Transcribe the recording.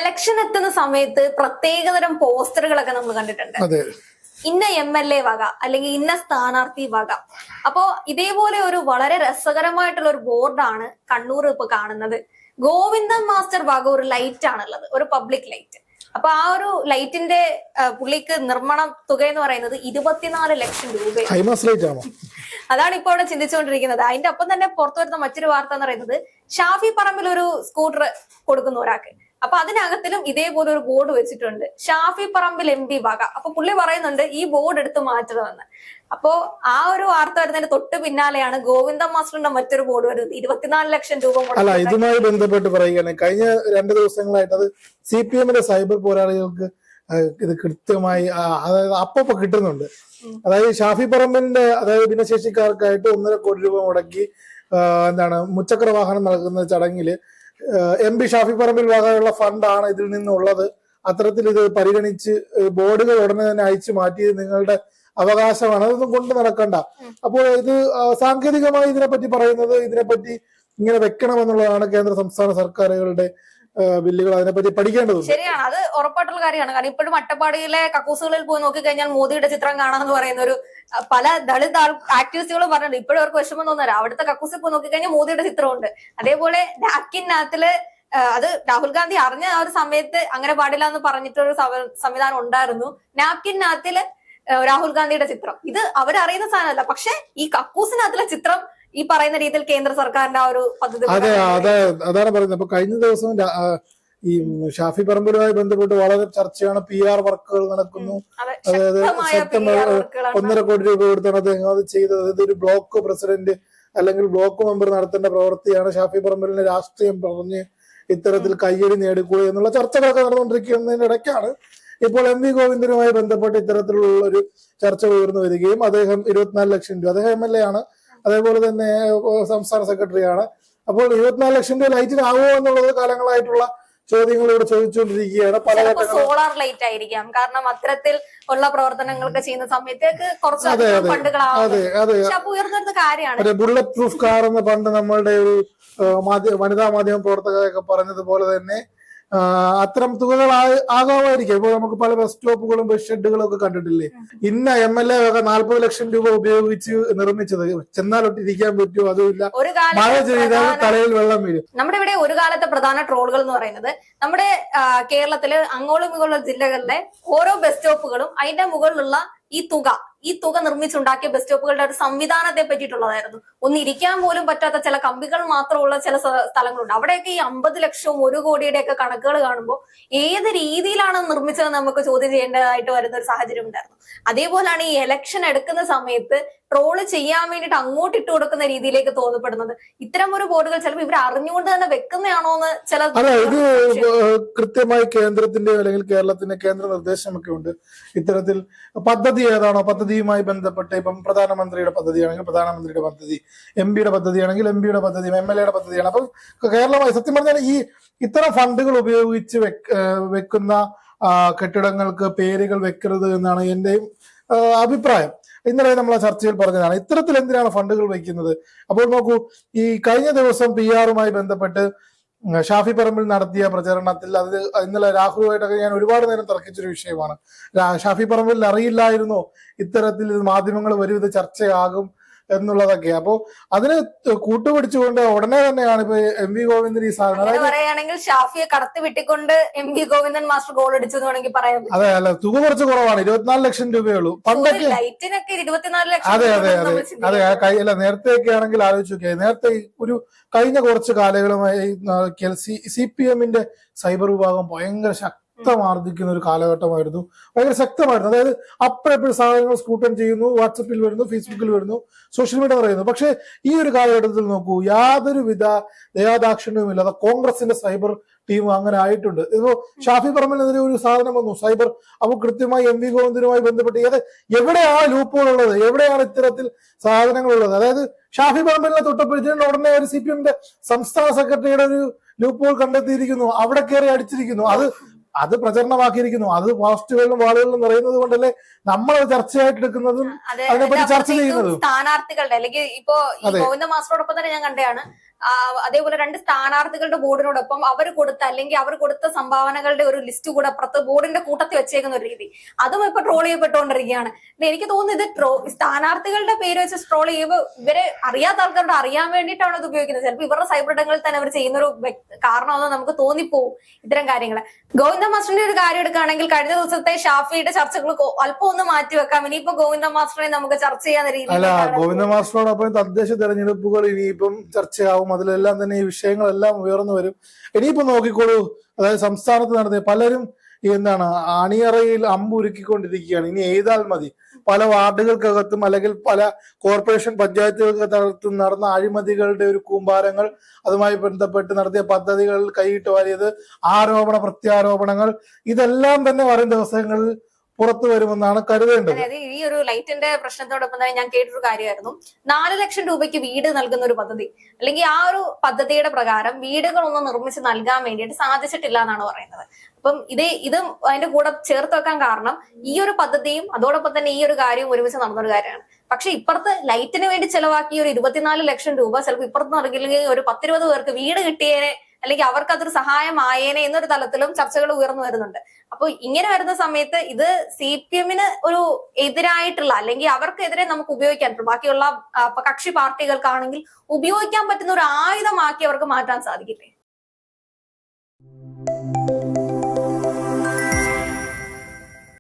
Election എത്തുന്ന സമയത്ത് പ്രത്യേകതരം പോസ്റ്ററുകളൊക്കെ നമ്മൾ കണ്ടിട്ടുണ്ട്. ഇന്ന MLA വക അല്ലെങ്കിൽ ഇന്ന സ്ഥാനാർത്ഥി വക. അപ്പോ ഇതേപോലെ ഒരു വളരെ രസകരമായിട്ടുള്ള ഒരു ബോർഡാണ് കണ്ണൂർ ഇപ്പൊ കാണുന്നത്. ഗോവിന്ദൻ മാസ്റ്റർ വക ഒരു ലൈറ്റ് ആണുള്ളത്, ഒരു പബ്ലിക് ലൈറ്റ്. അപ്പൊ ആ ഒരു ലൈറ്റിന്റെ പുള്ളിക്ക് നിർമ്മാണ തുക എന്ന് പറയുന്നത് 24 ലക്ഷം രൂപ. അതാണ് ഇപ്പോൾ ഇവിടെ ചിന്തിച്ചുകൊണ്ടിരിക്കുന്നത്. അതിന്റെ ഒപ്പം തന്നെ പുറത്തു വരുന്ന മറ്റൊരു വാർത്ത എന്ന് പറയുന്നത് ഷാഫി പറമ്പിൽ ഒരു സ്കൂട്ടർ കൊടുക്കുന്ന ഒരാൾക്ക്. അപ്പൊ അതിനകത്തിലും ഇതേപോലെ ഒരു ബോർഡ് വെച്ചിട്ടുണ്ട്, ഷാഫി പറമ്പിൽ MP വക. അപ്പൊ പുള്ളി പറയുന്നുണ്ട് ഈ ബോർഡ് എടുത്ത് മാറ്റണമെന്ന്. അപ്പോ ആ ഒരു വാർത്ത വരുന്നതിന് തൊട്ട് പിന്നാലെയാണ് ഗോവിന്ദ മാസ്റ്ററിന്റെ മറ്റൊരു ബോർഡ് വരുന്നത് 24 ലക്ഷം രൂപ. അല്ല, ഇതുമായി ബന്ധപ്പെട്ട് പറയുകയാണ് കഴിഞ്ഞ 2 ദിവസങ്ങളായിട്ട് അത് CPM-ന്റെ സൈബർ പോരാളികൾക്ക് ഇത് കൃത്യമായി അതായത് അപ്പൊ കിട്ടുന്നുണ്ട്. അതായത് ഷാഫി പറമ്പിലിന്റെ അതായത് ഭിന്നശേഷിക്കാർക്കായിട്ട് 1.5 കോടി രൂപ മുടക്കി മുച്ചക്ര വാഹനം നൽകുന്ന ചടങ്ങില് MP ഷാഫി പറമ്പിൽ വകയുള്ള ഫണ്ടാണ് ഇതിൽ നിന്നുള്ളത്. അത്തരത്തിൽ ഇത് പരിഗണിച്ച് ബോർഡുകൾ ഉടനെ തന്നെ അയച്ചു മാറ്റി നിങ്ങളുടെ അവകാശമാണ്, അതൊന്നും കൊണ്ട് നടക്കണ്ട. അപ്പോൾ ഇത് സാങ്കേതികമായി ഇതിനെപ്പറ്റി പറയുന്നത് ഇതിനെപ്പറ്റി ഇങ്ങനെ വെക്കണമെന്നുള്ളതാണ് കേന്ദ്ര സംസ്ഥാന സർക്കാരുകളുടെ ബില്ലുകൾ. അതിനെപ്പറ്റി പഠിക്കേണ്ടതുണ്ട്. ശരിയാണ്, അത് ഉറപ്പായിട്ടുള്ള കാര്യമാണ്. കാരണം ഇപ്പോഴും അട്ടപ്പാടിയിലെ കക്കൂസുകളിൽ പോയി നോക്കിക്കഴിഞ്ഞാൽ മോദിയുടെ ചിത്രം കാണാമെന്ന് പറയുന്ന ഒരു പല ദളിത് ആക്ടിവിസ്റ്റുകളും പറഞ്ഞിട്ടുണ്ട്. ഇപ്പോഴും അവർക്ക് വിഷമം തോന്നുന്നില്ല. അവിടുത്തെ കക്കൂസിൽ പോയി നോക്കിക്കഴിഞ്ഞാൽ മോദിയുടെ ചിത്രമുണ്ട്. അതേപോലെ നാപ്കിനകത്തില് അത് രാഹുൽ ഗാന്ധി അറിഞ്ഞ ആ ഒരു സമയത്ത് അങ്ങനെ പാടില്ല എന്ന് പറഞ്ഞിട്ടൊരു സംവിധാനം ഉണ്ടായിരുന്നു. നാപ്കിനകത്തില് രാഹുൽ ഗാന്ധിയുടെ ചിത്രം, ഇത് അവരറിയുന്ന സാധനമല്ല. പക്ഷെ ഈ കക്കൂസിനകത്തിലെ ചിത്രം ഈ പറയുന്ന രീതിയിൽ കേന്ദ്ര സർക്കാരിന്റെ ആ ഒരു പദ്ധതി. അതാണ് പറയുന്നത്. അപ്പൊ കഴിഞ്ഞ ദിവസം ഈ ഷാഫി പറമ്പിലുമായി ബന്ധപ്പെട്ട് വളരെ ചർച്ചയാണ്. PR വർക്കുകൾ നടക്കുന്നു. അതായത് 1.5 കോടി രൂപ കൊടുത്താണ് അദ്ദേഹം അത് ചെയ്തത്. ഇതൊരു ബ്ലോക്ക് പ്രസിഡന്റ് അല്ലെങ്കിൽ ബ്ലോക്ക് മെമ്പർ നടത്തേണ്ട പ്രവൃത്തിയാണ്. ഷാഫി പറമ്പിലിന് രാഷ്ട്രീയം പറഞ്ഞ് ഇത്തരത്തിൽ കയ്യടി നേടിക്കൂടുക എന്നുള്ള ചർച്ചകളൊക്കെ നടന്നുകൊണ്ടിരിക്കുന്നതിന്റെ ഇടയ്ക്കാണ് ഇപ്പോൾ MP ഗോവിന്ദനുമായി ബന്ധപ്പെട്ട് ഇത്തരത്തിലുള്ള ഒരു ചർച്ച ഉയർന്നു വരികയും അദ്ദേഹം 24 ലക്ഷം രൂപ, അദ്ദേഹം MLA ആണ്, അതേപോലെ തന്നെ സംസ്ഥാന സെക്രട്ടറിയാണ്. അപ്പോൾ 24 ലക്ഷം രൂപ ലൈറ്റിനാകുമോ എന്നുള്ളത് കാലങ്ങളായിട്ടുള്ള ചോദ്യങ്ങൾ ഇവിടെ ചോദിച്ചുകൊണ്ടിരിക്കുകയാണ്. പല സോളാർ ലൈറ്റ് ആയിരിക്കാം, കാരണം അത്തരത്തിൽ ഉള്ള പ്രവർത്തനങ്ങളൊക്കെ ചെയ്യുന്ന സമയത്തേക്ക് കുറച്ച് ഫണ്ടുകളാവും. ഉയർന്നിരുന്ന കാര്യമാണ് ബുള്ളറ്റ് പ്രൂഫ് കാർ എന്ന പണ്ട് നമ്മളുടെ ഒരു വനിതാ മാധ്യമ പ്രവർത്തകരൊക്കെ പറഞ്ഞതുപോലെ തന്നെ അത്തരം തുകകൾ ആകാമായിരിക്കും. ഇപ്പോൾ നമുക്ക് പല ബസ് സ്റ്റോപ്പുകളും ബസ് ഷെഡുകളും ഒക്കെ കണ്ടിട്ടില്ലേ. ഇന്ന MLA വക 40 ലക്ഷം രൂപ ഉപയോഗിച്ച് നിർമ്മിച്ചത്, ചെന്നാലൊട്ടിരിക്കാൻ പറ്റുമോ? അതുമില്ല, മഴ ചെയ്താൽ തലയിൽ വെള്ളം വീഴും. നമ്മുടെ ഇവിടെ ഒരു കാലത്തെ പ്രധാന ട്രോളുകൾ എന്ന് പറയുന്നത് നമ്മുടെ കേരളത്തില് അങ്ങോളം ഇങ്ങോളം ജില്ലകളിലെ ഓരോ ബസ് സ്റ്റോപ്പുകളും അതിന്റെ മുകളിലുള്ള ഈ തുക നിർമ്മിച്ചുണ്ടാക്കിയ ബസ് സ്റ്റോപ്പുകളുടെ ഒരു സംവിധാനത്തെ പറ്റിയിട്ടുള്ളതായിരുന്നു. ഒന്ന് ഇരിക്കാൻ പോലും പറ്റാത്ത ചില കമ്പികൾ മാത്രമുള്ള ചില സ്ഥലങ്ങളുണ്ട്. അവിടെയൊക്കെ ഈ 50 ലക്ഷവും 1 കോടിയുടെ ഒക്കെ കണക്കുകൾ കാണുമ്പോൾ ഏത് രീതിയിലാണ് നിർമ്മിച്ചതെന്ന് നമുക്ക് ചോദ്യം ചെയ്യേണ്ടതായിട്ട് വരുന്ന ഒരു സാഹചര്യം ഉണ്ടായിരുന്നു. അതേപോലെയാണ് ഈ ഇലക്ഷൻ എടുക്കുന്ന സമയത്ത് ട്രോള് ചെയ്യാൻ വേണ്ടിയിട്ട് അങ്ങോട്ട് ഇട്ട് കൊടുക്കുന്ന രീതിയിലേക്ക് തോന്നപ്പെടുന്നത്. ഇത്തരം ഒരു ബോർഡുകൾ ചിലപ്പോൾ ഇവർ അറിഞ്ഞുകൊണ്ട് തന്നെ വെക്കുന്നതാണോ എന്ന് ചില ഇത് കൃത്യമായി കേന്ദ്രത്തിന്റെ അല്ലെങ്കിൽ കേരളത്തിന്റെ കേന്ദ്ര നിർദ്ദേശമൊക്കെ ഉണ്ട്. ഇത്തരത്തിൽ പദ്ധതി ഏതാണോ പദ്ധതിയുമായി ബന്ധപ്പെട്ട് ഇപ്പം പ്രധാനമന്ത്രിയുടെ പദ്ധതിയാണെങ്കിൽ പ്രധാനമന്ത്രിയുടെ പദ്ധതി, MP-യുടെ പദ്ധതിയാണെങ്കിൽ MP-യുടെ പദ്ധതി, MLA-യുടെ പദ്ധതിയാണ്. അപ്പം കേരളമായി സത്യം പറഞ്ഞാൽ ഈ ഇത്തരം ഫണ്ടുകൾ ഉപയോഗിച്ച് വെക്കുന്ന കെട്ടിടങ്ങൾക്ക് പേരുകൾ വെക്കരുത് എന്നാണ് എന്റെയും അഭിപ്രായം. ഇന്നലെ നമ്മളെ ചർച്ചയിൽ പറഞ്ഞതാണ് ഇത്തരത്തിൽ എന്തിനാണ് ഫണ്ടുകൾ വയ്ക്കുന്നത്. അപ്പോൾ നോക്കൂ, ഈ കഴിഞ്ഞ ദിവസം PR-മായി ബന്ധപ്പെട്ട് ഷാഫി പറമ്പിൽ നടത്തിയ പ്രചരണത്തിൽ അത് ഇന്നലെ രാഹുലുമായിട്ടൊക്കെ ഞാൻ ഒരുപാട് നേരം തർക്കിച്ചൊരു വിഷയമാണ്. ഷാഫി പറമ്പിൽ അറിയില്ലായിരുന്നോ ഇത്തരത്തിൽ മാധ്യമങ്ങൾ വരും ഇത് ചർച്ചയാകും എന്നുള്ളതൊക്കെ. അപ്പോ അതിന് കൂട്ടുപിടിച്ചുകൊണ്ട് ഉടനെ തന്നെയാണ് ഇപ്പൊ MP ഗോവിന്ദൻ ഈ സാധനം പറയുകയാണെങ്കിൽ ഷാഫിയെ കടത്തി വിട്ടിക്കൊണ്ട് MP ഗോവിന്ദൻ മാസ്റ്റർ ഗോൾ അടിച്ചു എന്ന് വേണമെങ്കിൽ പറയാം. അതെ, അല്ല, തുക കുറച്ച് കുറവാണ്, 24 ലക്ഷം രൂപയുള്ളൂ. പണ്ടൊക്കെ ലൈറ്റിനൊക്കെ 24 ലക്ഷം. അതെ, അല്ല, നേരത്തെയൊക്കെ ആണെങ്കിൽ ആലോചിച്ച് നോക്കിയാൽ നേരത്തെ ഒരു കഴിഞ്ഞ കുറച്ച് കാലങ്ങളുമായി CPM-ന്റെ സൈബർ വിഭാഗം ഭയങ്കര ശക്തമാർജിക്കുന്ന ഒരു കാലഘട്ടമായിരുന്നു, ഭയങ്കര ശക്തമായിരുന്നു. അതായത് അപ്പോഴെപ്പോഴും സാധനങ്ങൾ സ്കൂട്ടൺ ചെയ്യുന്നു, വാട്സപ്പിൽ വരുന്നു, ഫേസ്ബുക്കിൽ വരുന്നു, സോഷ്യൽ മീഡിയ പറയുന്നു. പക്ഷെ ഈ ഒരു കാലഘട്ടത്തിൽ നോക്കൂ, യാതൊരുവിധ ദയാദാക്ഷിണ്യവുമില്ലാതെ കോൺഗ്രസിന്റെ സൈബർ ടീം അങ്ങനെ ആയിട്ടുണ്ട്. ഇപ്പോ ഷാഫി പറമ്പിനെതിരെ ഒരു സാധനം വന്നു സൈബർ, അപ്പോൾ കൃത്യമായി MP ഗോവിന്ദനുമായി ബന്ധപ്പെട്ട് എവിടെയാണ് ലൂപ്പുകളുള്ളത്, എവിടെയാണ് ഇത്തരത്തിൽ സാധനങ്ങളുള്ളത്. അതായത് ഷാഫി പറമ്പിലിനെ തൊട്ടപ്പോഴത്തേക്കും ഉടനെ ഒരു CPM-ന്റെ സംസ്ഥാന സെക്രട്ടറിയുടെ ഒരു ലൂപ്പുകൾ കണ്ടെത്തിയിരിക്കുന്നു, അവിടെ കയറി അടിച്ചിരിക്കുന്നു, അത് പ്രചരണമാക്കിയിരിക്കുന്നു. അത് പോസ്റ്റുകളിലും വാളുകളിലും നിറയുന്നത് കൊണ്ടല്ലേ നമ്മൾ ചർച്ചയായിട്ട് എടുക്കുന്നതും അതിനെപ്പറ്റി ചർച്ച ചെയ്യുന്നതും. സ്ഥാനാർത്ഥികളുടെ അല്ലെങ്കിൽ ഇപ്പോ ഗോവിന്ദ മാസ്റ്ററോടൊപ്പം തന്നെ ഞാൻ കണ്ടതാണ് അതേപോലെ 2 സ്ഥാനാർത്ഥികളുടെ ബോർഡിനോടൊപ്പം അവർ കൊടുത്ത സംഭാവനകളുടെ ഒരു ലിസ്റ്റ് കൂടെ അപ്പുറത്ത് ബോർഡിന്റെ കൂട്ടത്തിൽ വെച്ചേക്കുന്ന ഒരു രീതി, അതും ഇപ്പൊ ട്രോൾ ചെയ്യപ്പെട്ടുകൊണ്ടിരിക്കുകയാണ്. എനിക്ക് തോന്നുന്നു ഇത് സ്ഥാനാർത്ഥികളുടെ പേര് വെച്ച് ട്രോൾ ചെയ്യുമ്പോൾ ഇവരെ അറിയാത്ത ആൾക്കാരോട് അറിയാൻ വേണ്ടിയിട്ടാണ് ഇത് ഉപയോഗിക്കുന്നത്. ചിലപ്പോൾ ഇവരുടെ സൈബർ ഇടങ്ങളിൽ തന്നെ അവർ ചെയ്യുന്ന ഒരു കാരണമെന്ന് നമുക്ക് തോന്നിപ്പോവും ഇത്തരം കാര്യങ്ങൾ. ഗോവിന്ദ മാസ്റ്ററിന്റെ ഒരു കാര്യം എടുക്കുകയാണെങ്കിൽ കഴിഞ്ഞ ദിവസത്തെ ഷാഫിയുടെ ചർച്ചകൾ അല്പം ഒന്ന് മാറ്റിവെക്കാം. ഇനിയിപ്പോ ഗോവിന്ദ മാസ്റ്ററെ നമുക്ക് ചർച്ച ചെയ്യാൻ അല്ല, ഗോവിന്ദ മാസ്റ്ററോടൊപ്പം തദ്ദേശ തെരഞ്ഞെടുപ്പുകൾ ഇനിയിപ്പം ചർച്ചയാവും. അതിലെല്ലാം തന്നെ ഈ വിഷയങ്ങളെല്ലാം ഉയർന്നു വരും. ഇനിയിപ്പോ നോക്കിക്കോളൂ, അതായത് സംസ്ഥാനത്ത് നടത്തിയ പലരും അണിയറയിൽ അമ്പുരുക്കിക്കൊണ്ടിരിക്കുകയാണ്. ഇനി എഴുതാൽ മതി. പല വാർഡുകൾക്കകത്തും അല്ലെങ്കിൽ പല കോർപ്പറേഷൻ പഞ്ചായത്തുകൾക്കകത്തും നടന്ന അഴിമതികളുടെ ഒരു കൂമ്പാരങ്ങൾ, അതുമായി ബന്ധപ്പെട്ട് നടത്തിയ പദ്ധതികൾ, കൈയിട്ട് വാരിയത്, ആരോപണ പ്രത്യാരോപണങ്ങൾ, ഇതെല്ലാം തന്നെ വരും ദിവസങ്ങളിൽ പുറത്തു വരുമെന്നാണ് കരുതേണ്ടത്. അതായത് ഈ ഒരു ലൈറ്റിന്റെ പ്രശ്നത്തോടൊപ്പം തന്നെ ഞാൻ കേട്ടൊരു കാര്യമായിരുന്നു, 4 ലക്ഷം രൂപയ്ക്ക് വീട് നൽകുന്ന ഒരു പദ്ധതി, അല്ലെങ്കിൽ ആ ഒരു പദ്ധതിയുടെ പ്രകാരം വീടുകളൊന്നും നിർമ്മിച്ച് നൽകാൻ വേണ്ടിയിട്ട് സാധിച്ചിട്ടില്ല എന്നാണ് പറയുന്നത്. അപ്പം ഇതും അതിന്റെ കൂടെ ചേർത്ത് വെക്കാൻ കാരണം ഈ ഒരു പദ്ധതിയും അതോടൊപ്പം തന്നെ ഈ ഒരു കാര്യവും ഒരുമിച്ച് നടന്നൊരു കാര്യമാണ്. പക്ഷെ ഇപ്പുറത്ത് ലൈറ്റിന് വേണ്ടി ചെലവാക്കിയ ഒരു 24 ലക്ഷം രൂപ ചിലപ്പോൾ ഇപ്പുറത്ത് നൽകില്ലെങ്കിൽ ഒരു 10-20 പേർക്ക് വീട് കിട്ടിയേനെ, അല്ലെങ്കിൽ അവർക്ക് അതൊരു സഹായമായേനെ എന്നൊരു തലത്തിലും ചർച്ചകൾ ഉയർന്നു വരുന്നുണ്ട്. അപ്പൊ ഇങ്ങനെ വരുന്ന സമയത്ത് ഇത് CPM-ന് ഒരു എതിരായിട്ടുള്ള, അല്ലെങ്കിൽ അവർക്കെതിരെ നമുക്ക് ഉപയോഗിക്കാൻ, ബാക്കിയുള്ള കക്ഷി പാർട്ടികൾക്കാണെങ്കിൽ ഉപയോഗിക്കാൻ പറ്റുന്ന ഒരു ആയുധമാക്കി അവർക്ക് മാറ്റാൻ സാധിക്കില്ലേ?